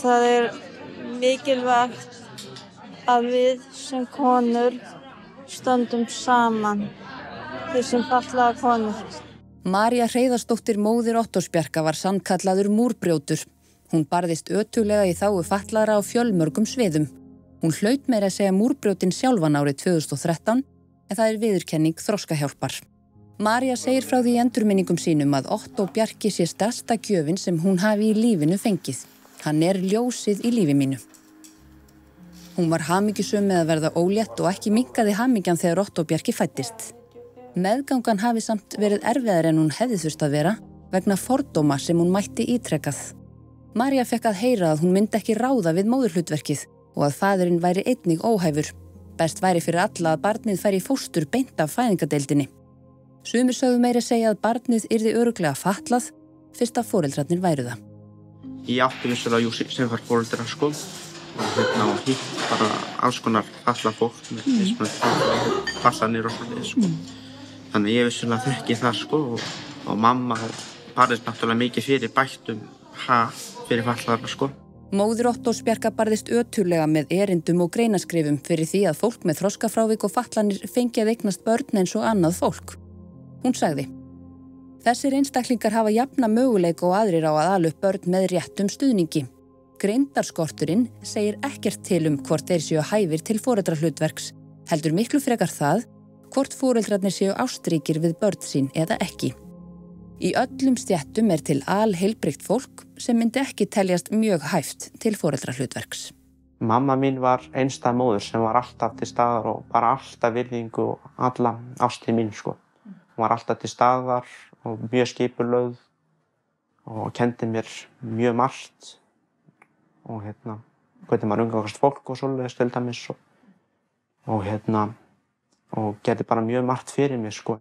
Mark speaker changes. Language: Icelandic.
Speaker 1: það mikilvægt að við sem konur stöndum saman, við sem fatlaðar konur.
Speaker 2: María Hreiðarsdóttir móðir Ottós Bjarka var sannkallaður múrbrjótur. Hún barðist ötuglega í þágu fatlaðra á fjölmörgum sviðum. Hún hlaut meira að segja múrbrjótin sjálfan árið 2013 en það viðurkenning Þroskahjálpar. María segir frá því í endurminningum sínum að Ottó Bjarki sé stærsta gjöfin sem hún hafi í lífinu fengið. Hann ljósið í lífi mínu. Hún var hamingjusöm með að verða ólétt og ekki minnkaði hamingjan þegar Ottó Bjarki fæddist. Meðgangan hafi samt verið erfiðar en hún hefði þurft að vera vegna fordóma sem hún mætti ítrekað. María fekk að heyra að hún myndi ekki ráða við móðurhlutverkið og að faðirinn væri einnig óhæfur. Best væri fyrir alla að barnið færi í fóstur beint af fæðingadeildinni. Sumir sögðu meira segja að barnið yrði örugglega fatlað fyrst að foreldrarnir væru það.
Speaker 3: Ég átti vissulega sem var foreldrar sko og hitt bara alls konar fatlað fólk með fatlanir og svona sko. Þannig ég vissulega þekki það sko og mamma barðist náttúrulega mikið fyrir bættum fyrir fatlaðarna sko.
Speaker 2: Móðir Ottós Bjarka barðist ötuglega með erindum og greinaskrifum fyrir því að fólk með þroskafrávik og fatlanir fengi að eignast börn eins og annað fólk. Hún sagði: Þessir einstaklingar hafa jafna möguleika og aðrir á að ala upp börn með réttum stuðningi. Greindarskorturinn segir ekkert til hvort þeir séu hæfir til foreldrahlutverks, heldur miklu frekar það hvort foreldrarnir séu ástríkir við börn sín eða ekki. Í öllum stéttum til alheilbrigt fólk sem myndi ekki teljast mjög hæft til foreldrahlutverks.
Speaker 3: Mamma mín var einstæð móðir sem var alltaf til staðar og bara alltaf virðingu og alla ástin mín sko. Hún var alltaf til staðar og mjög skipulögð og kendi mér mjög margt og hvernig maður umgangast fólk og svoleiðis til dæmis og gerði bara mjög margt fyrir mér sko.